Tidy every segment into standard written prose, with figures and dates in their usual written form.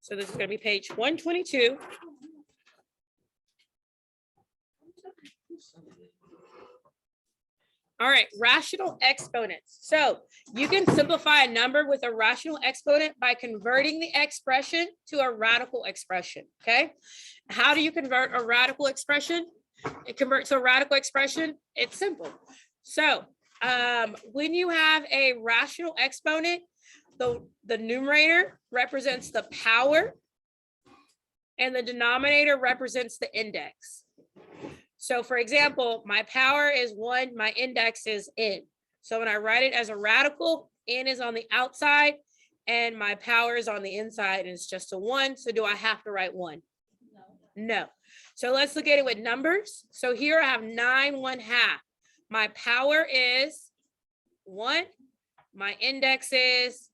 So this is going to be page 122. All right, rational exponents. So you can simplify a number with a rational exponent by converting the expression to a radical expression, okay? How do you convert a radical expression? It converts to a radical expression. It's simple. So when you have a rational exponent, the numerator represents the power and the denominator represents the index. So for example, my power is 1, my index is n. So when I write it as a radical, n is on the outside and my power is on the inside and it's just a 1. So do I have to write 1? No. So let's look at it with numbers. So here I have 9 1/2. My power is 1. My index is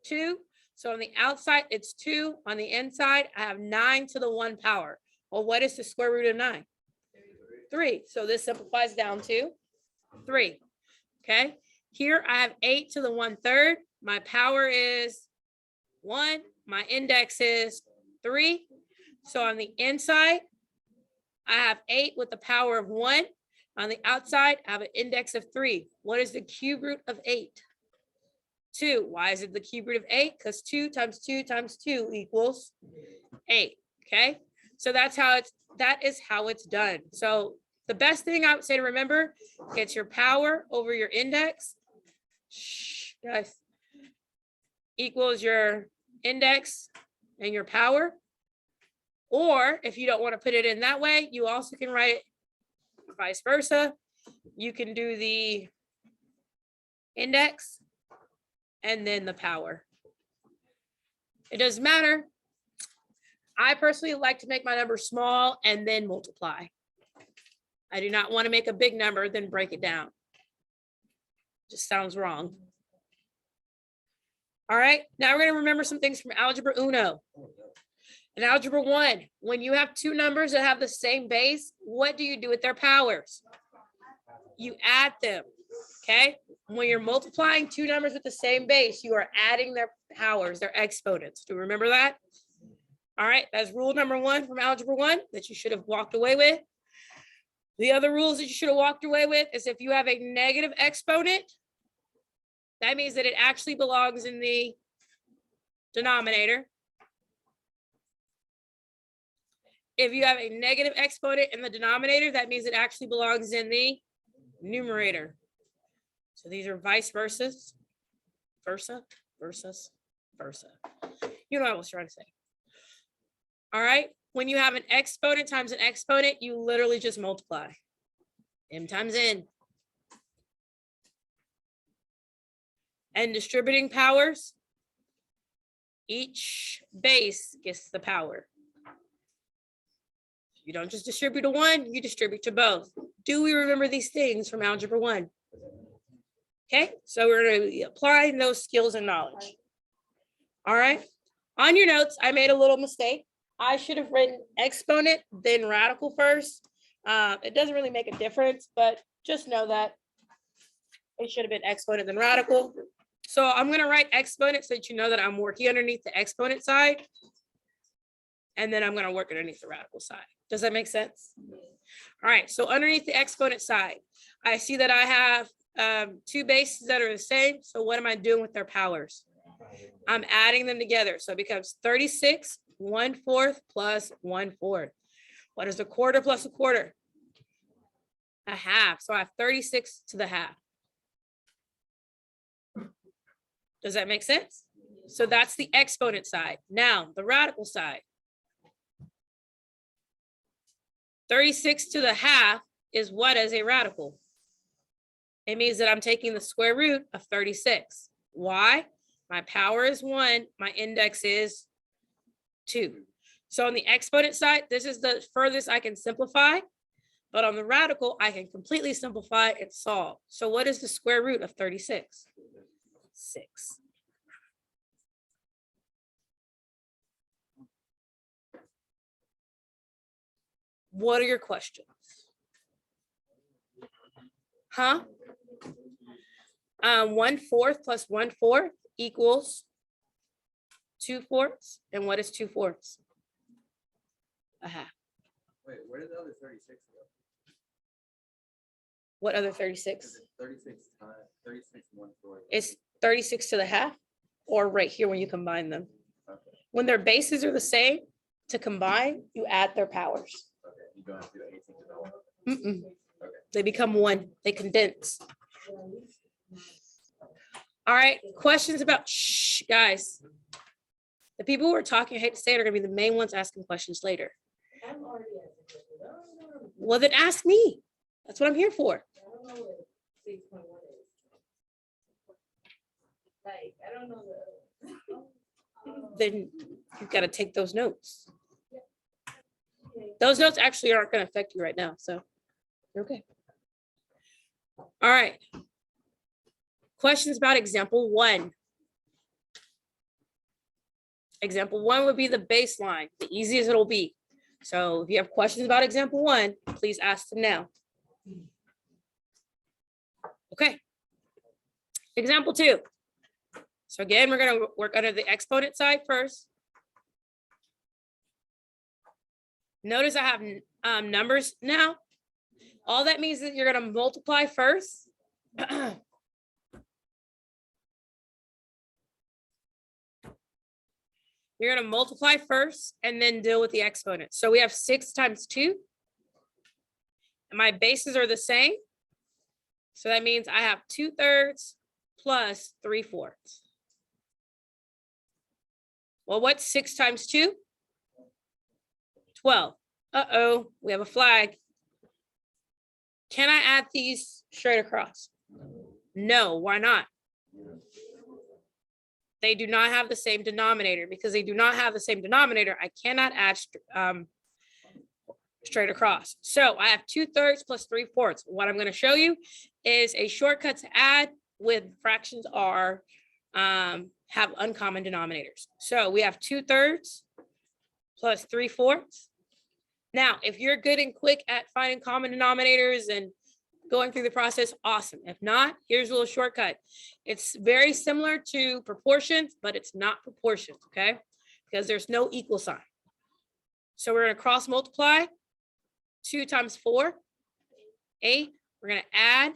2. So on the outside, it's 2. On the inside, I have 9 to the 1 power. Well, what is the square root of 9? 3. So this simplifies down to 3. Okay. Here I have 8 to the 1/3. My power is 1. My index is 3. So on the inside, I have 8 with the power of 1. On the outside, I have an index of 3. What is the cube root of 8? 2. Why is it the cube root of 8? Because 2 times 2 times 2 equals 8. Okay. So that is how it's done. So the best thing I would say to remember, get your power over your index. Guys, equals your index and your power. Or if you don't want to put it in that way, you also can write it vice versa. You can do the index and then the power. It doesn't matter. I personally like to make my number small and then multiply. I do not want to make a big number, then break it down. Just sounds wrong. All right, now we're going to remember some things from Algebra Uno. In Algebra 1, when you have two numbers that have the same base, what do you do with their powers? You add them, okay? When you're multiplying two numbers with the same base, you are adding their powers, their exponents. Do you remember that? All right, that's rule number 1 from Algebra 1 that you should have walked away with. The other rules that you should have walked away with is if you have a negative exponent, that means that it actually belongs in the denominator. If you have a negative exponent in the denominator, that means it actually belongs in the numerator. So these are vice versas, versa, versus, versa. You know what I was trying to say. All right. When you have an exponent times an exponent, you literally just multiply. M times N. And distributing powers, each base gets the power. You don't just distribute to one, you distribute to both. Do we remember these things from Algebra 1? Okay, so we're going to be applying those skills and knowledge. All right, on your notes, I made a little mistake. I should have written exponent, then radical first. It doesn't really make a difference, but just know that it should have been exponent then radical. So I'm going to write exponent so that you know that I'm working underneath the exponent side. And then I'm going to work underneath the radical side. Does that make sense? All right, so underneath the exponent side, I see that I have two bases that are the same. So what am I doing with their powers? I'm adding them together. So it becomes 36 1/4 plus 1/4. What is a quarter plus a quarter? A half. So I have 36 to the half. Does that make sense? So that's the exponent side. Now the radical side. 36 to the half is what as a radical? It means that I'm taking the square root of 36. Why? My power is 1, my index is 2. So on the exponent side, this is the furthest I can simplify, but on the radical, I can completely simplify and solve. So what is the square root of 36? 6. What are your questions? Huh? 1/4 plus 1/4 equals 2/4. And what is 2/4? A half. Wait, where did the other 36 go? What other 36? 36 times 36 1/4. It's 36 to the half, or right here when you combine them. Okay. When their bases are the same, to combine, you add their powers. Okay. You don't have to do anything to know. Mm-mm. Okay. They become one. They condense. All right. Questions about, shh, guys. The people who are talking, I hate to say it, are going to be the main ones asking questions later. Well, then ask me. That's what I'm here for. Then you've got to take those notes. Those notes actually aren't going to affect you right now, so you're okay. All right. Questions about example 1. Example 1 would be the baseline, the easiest it'll be. So if you have questions about example 1, please ask them now. Okay. Example 2. So again, we're going to work under the exponent side first. Notice I have numbers now. All that means is you're going to multiply first. You're going to multiply first and then deal with the exponent. So we have 6 times 2. And my bases are the same. So that means I have 2/3 plus 3/4. Well, what's 6 times 2? 12. Uh-oh, we have a flag. Can I add these straight across? No, why not? They do not have the same denominator. Because they do not have the same denominator, I cannot add straight across. So I have 2/3 plus 3/4. What I'm going to show you is a shortcut to add when fractions are have uncommon denominators. So we have 2/3 plus 3/4. Now, if you're good and quick at finding common denominators and going through the process, awesome. If not, here's a little shortcut. It's very similar to proportions, but it's not proportions, okay? Because there's no equal sign. So we're going to cross multiply. 2 times 4, 8. We're going to add.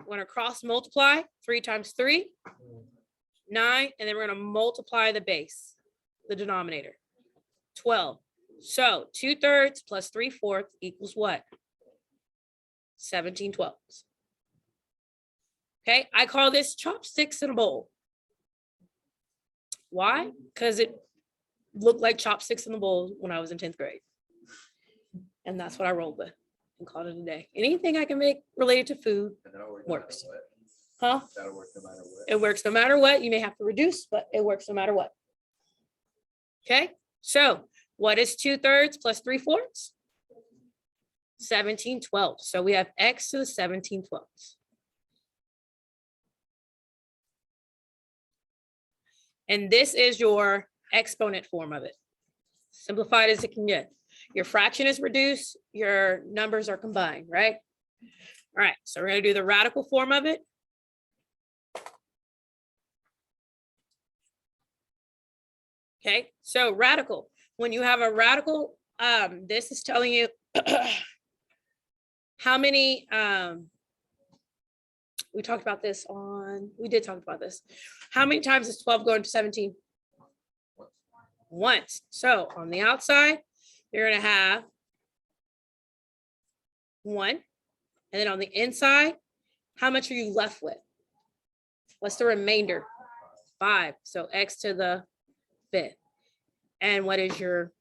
We're going to cross multiply. 3 times 3, 9. And then we're going to multiply the base, the denominator, 12. So 2/3 plus 3/4 equals what? 17/12. Okay, I call this chopsticks in a bowl. Why? Because it looked like chopsticks in the bowl when I was in 10th grade. And that's what I rolled with and called it a day. Anything I can make related to food works. Huh? That'll work no matter what. It works no matter what. You may have to reduce, but it works no matter what. Okay, so what is 2/3 plus 3/4? 17/12. So we have x to the 17/12. And this is your exponent form of it. Simplified as it can get. Your fraction is reduced, your numbers are combined, right? All right, so we're going to do the radical form of it. Okay, so radical. When you have a radical, this is telling you how many, we talked about this we did talk about this. How many times is 12 going to 17? Once. So on the outside, you're going to have 1. And then on the inside, how much are you left with? What's the remainder? 5. So x to the 5th. And what is your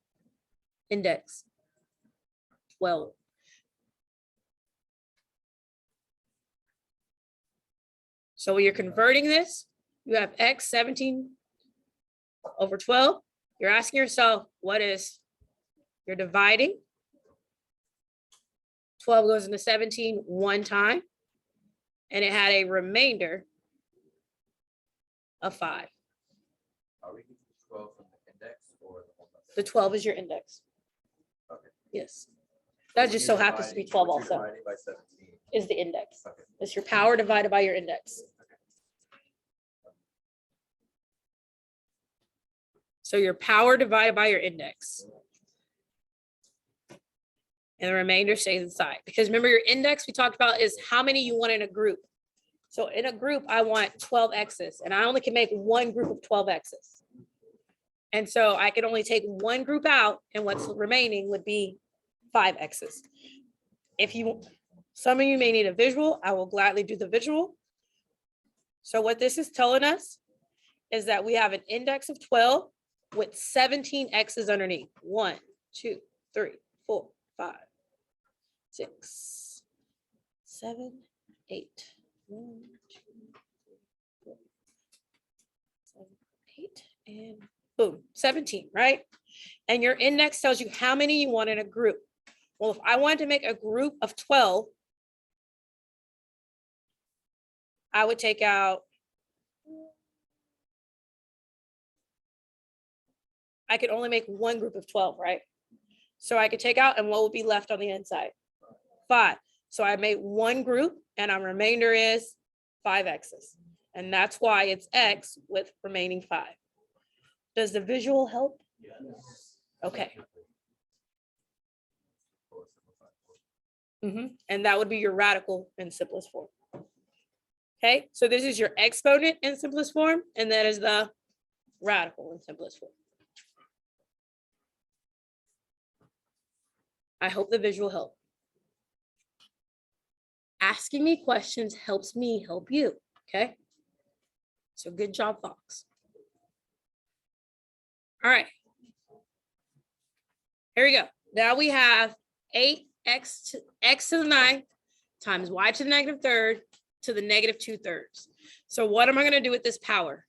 index? 12. So when you're converting this, you have x 17 over 12. You're asking yourself, what is, you're dividing. 12 goes into 17 one time. And it had a remainder of 5. Are we getting 12 from the index or the whole number? The 12 is your index. Okay. Yes. That just so happens to be 12 also. Dividing by 17. Is the index. Okay. It's your power divided by your index. So your power divided by your index. And the remainder stays inside. Because remember, your index we talked about is how many you want in a group. So in a group, I want 12 x's, and I only can make one group of 12 x's. And so I can only take one group out, and what's remaining would be 5 x's. If you, some of you may need a visual, I will gladly do the visual. So what this is telling us is that we have an index of 12 with 17 x's underneath. 1, 2, 3, 4, 5, 6, 7, 8. 1, 2, 3, 4, 7, 8, and boom, 17, right? And your index tells you how many you want in a group. Well, if I wanted to make a group of 12, I would take out, I could only make one group of 12, right? So I could take out, and what would be left on the inside? 5. So I made one group, and our remainder is 5 x's. And that's why it's x with remaining 5. Does the visual help? Yes. Okay. And that would be your radical in simplest form. Okay, so this is your exponent in simplest form, and that is the radical in simplest form. I hope the visual helped. Asking me questions helps me help you, okay? So good job, Fox. All right. Here we go. Now we have 8x to the 9 times y to the negative third to the negative 2/3. So what am I going to do with this power?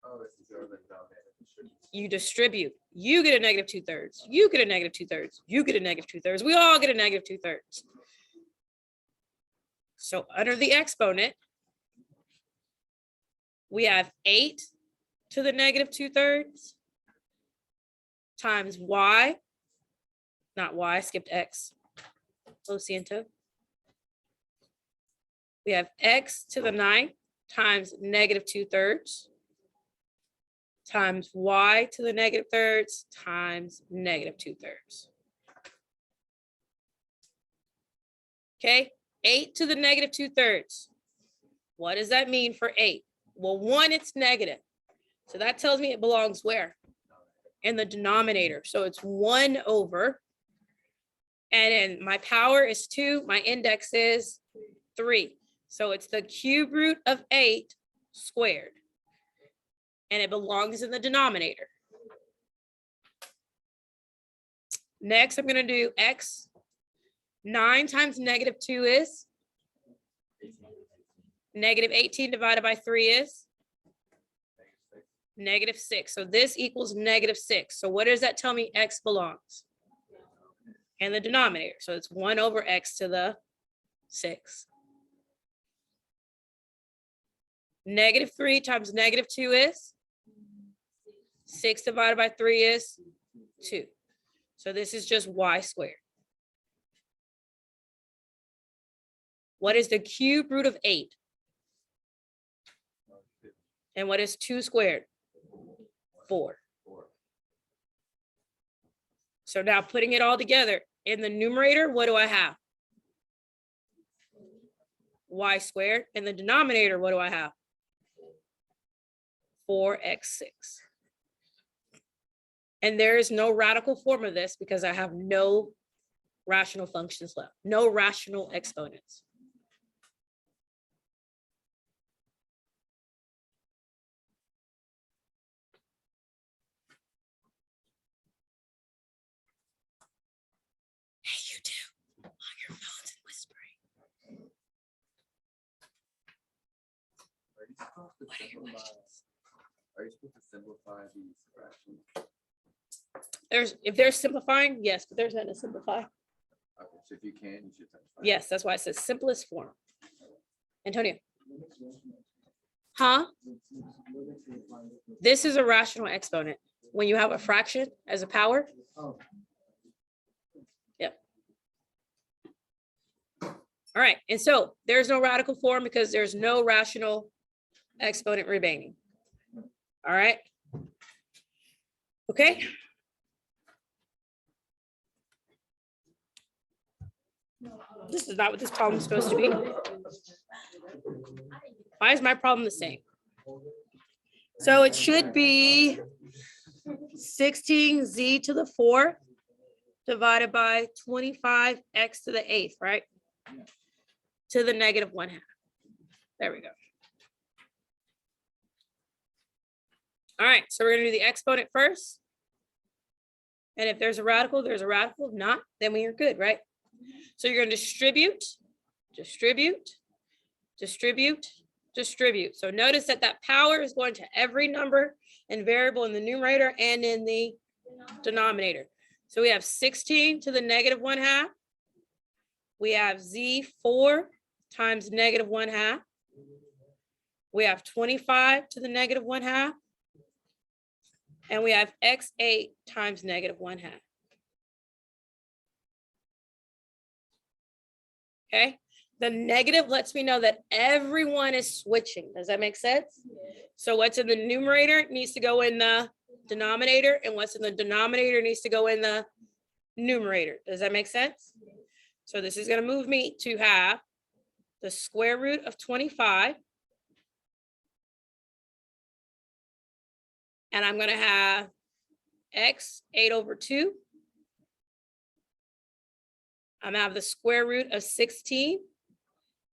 Oh, this is your denominator. You distribute. You get a negative 2/3. You get a negative 2/3. You get a negative 2/3. We all get a negative 2/3. So under the exponent, we have 8 to the negative 2/3 times y, not y, I skipped x. Lo siento. We have x to the 9 times negative 2/3 times y to the negative thirds times negative 2/3. Okay, 8 to the negative 2/3. What does that mean for 8? Well, 1, it's negative. So that tells me it belongs where? In the denominator. So it's 1 over. And then my power is 2. My index is 3. So it's the cube root of 8 squared. And it belongs in the denominator. Next, I'm going to do x. 9 times negative 2 is? Negative 18 divided by 3 is? Negative 6. So this equals negative 6. So what does that tell me x belongs? In the denominator. So it's 1 over x to the 6. Negative 3 times negative 2 is? 6 divided by 3 is 2. So this is just y squared. What is the cube root of 8? And what is 2 squared? 4. So now putting it all together, in the numerator, what do I have? Y squared. In the denominator, what do I have? 4x6. And there is no radical form of this because I have no rational functions left, no rational exponents. Hey, you two, on your phones and whispering. What are your questions? Are you supposed to simplify these fractions? If they're simplifying, yes, but there's nothing to simplify. Okay, so if you can, you should simplify. Yes, that's why it says simplest form. Antonio. Huh? This is a rational exponent. When you have a fraction as a power. Yep. All right, and so there's no radical form because there's no rational exponent remaining. All right. Okay. This is not what this problem is supposed to be. Why is my problem the same? So it should be 16z to the 4th divided by 25x to the 8th, right? To the negative 1/2. There we go. All right, so we're gonna do the exponent first. And if there's a radical, there's a radical. If not, then we are good, right? So you're gonna distribute, distribute, distribute, distribute. So notice that that power is going to every number and variable in the numerator and in the denominator. So we have 16 to the negative 1/2. We have z4 times negative 1/2. We have 25 to the negative 1/2. And we have x8 times negative 1/2. Okay, the negative lets me know that everyone is switching. Does that make sense? So what's in the numerator needs to go in the denominator, and what's in the denominator needs to go in the numerator. Does that make sense? So this is going to move me to have the square root of 25. And I'm going to have x 8 over 2. I'm going to have the square root of 16.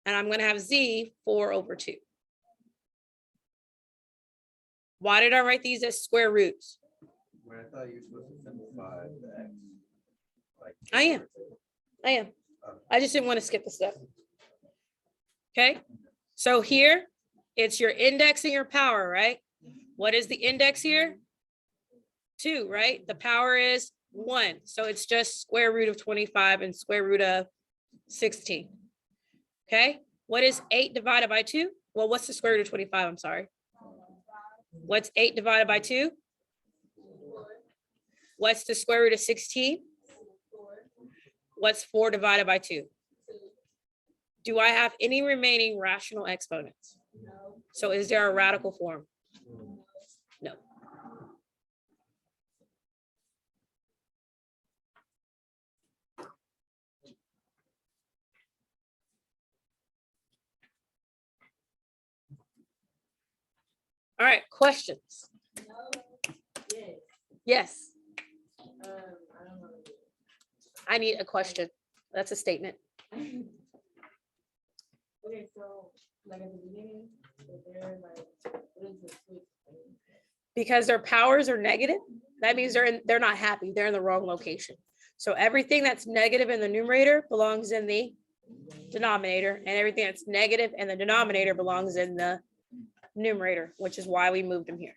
And I'm going to have z 4 over 2. Why did I write these as square roots? When I thought you were supposed to simplify the x. Like I am. I just didn't want to skip a step. Okay, so here it's your index and your power, right? What is the index here? 2, right? The power is 1. So it's just square root of 25 and square root of 16. Okay, what is 8 divided by 2? Well, what's the square root of 25? I'm sorry. What's 8 divided by 2? What's the square root of 16? What's 4 divided by 2? Do I have any remaining rational exponents? No. So is there a radical form? No. All right, questions? Yes. I need a question. That's a statement. Okay, so like at the beginning, they're like, what is the switch? Because their powers are negative, that means they're not happy. They're in the wrong location. So everything that's negative in the numerator belongs in the denominator, and everything that's negative in the denominator belongs in the numerator, which is why we moved them here.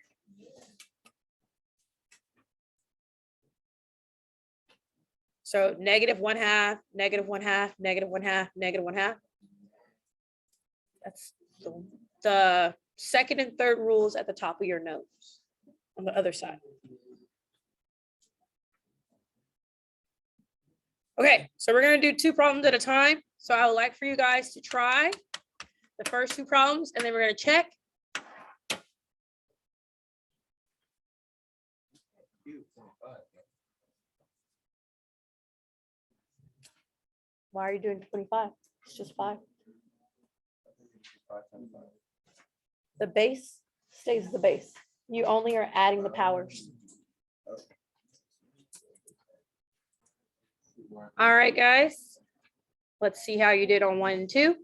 So negative 1/2, negative 1/2, negative 1/2, negative 1/2. That's the second and third rules at the top of your notes on the other side. Okay, so we're going to do 2 problems at a time. So I would like for you guys to try the first 2 problems, and then we're going to check. Why are you doing 25? It's just 5. The base stays the base. You only are adding the powers. All right, guys. Let's see how you did on 1 and 2.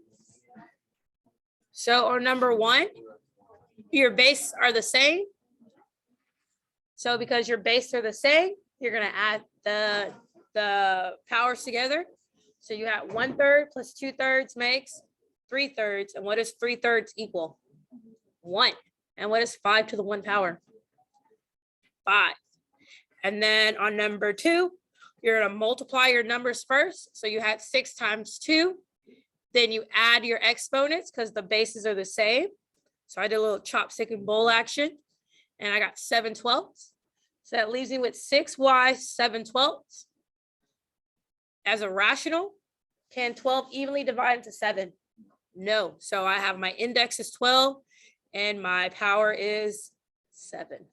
So on number 1, your bases are the same. So because your bases are the same, you're going to add the powers together. So you have 1/3 plus 2/3 makes 3/3. And what does 3/3 equal? 1. And what is 5 to the 1 power? 5. And then on number 2, you're going to multiply your numbers first. So you had 6 times 2. Then you add your exponents because the bases are the same. So I did a little chopstick and bowl action. And I got 7/12. So that leaves me with 6y 7/12. As a rational, can 12 evenly divide into 7? No. So I have my index is 12 and my power is 7.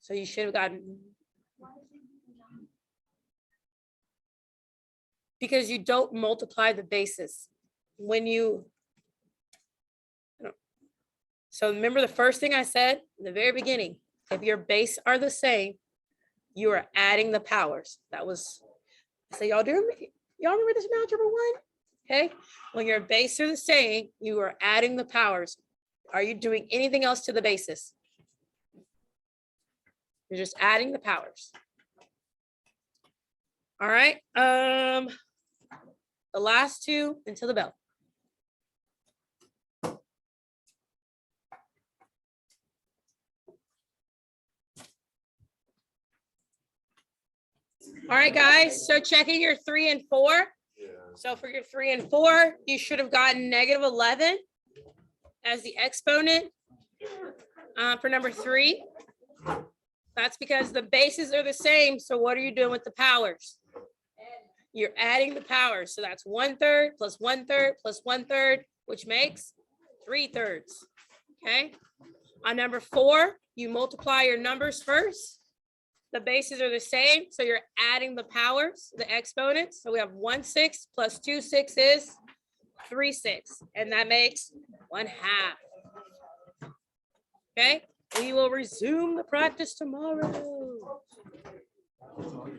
So you should have gotten. Because you don't multiply the bases. When you. So remember the first thing I said in the very beginning, if your base are the same, you are adding the powers. That was, so y'all remember this in Algebra 1? Okay, when your base are the same, you are adding the powers. Are you doing anything else to the basis? You're just adding the powers. All right, the last two until the bell. All right, guys, so checking your 3 and 4. Yeah. So for your 3 and 4, you should have gotten -11 as the exponent for number 3. That's because the bases are the same. So what are you doing with the powers? You're adding the powers. So that's 1/3 plus 1/3 plus 1/3, which makes 3/3. Okay. On number 4, you multiply your numbers first. The bases are the same, so you're adding the powers, the exponents. So we have 1/6 plus 2/6 is 3/6, and that makes 1/2. Okay, we will resume the practice tomorrow.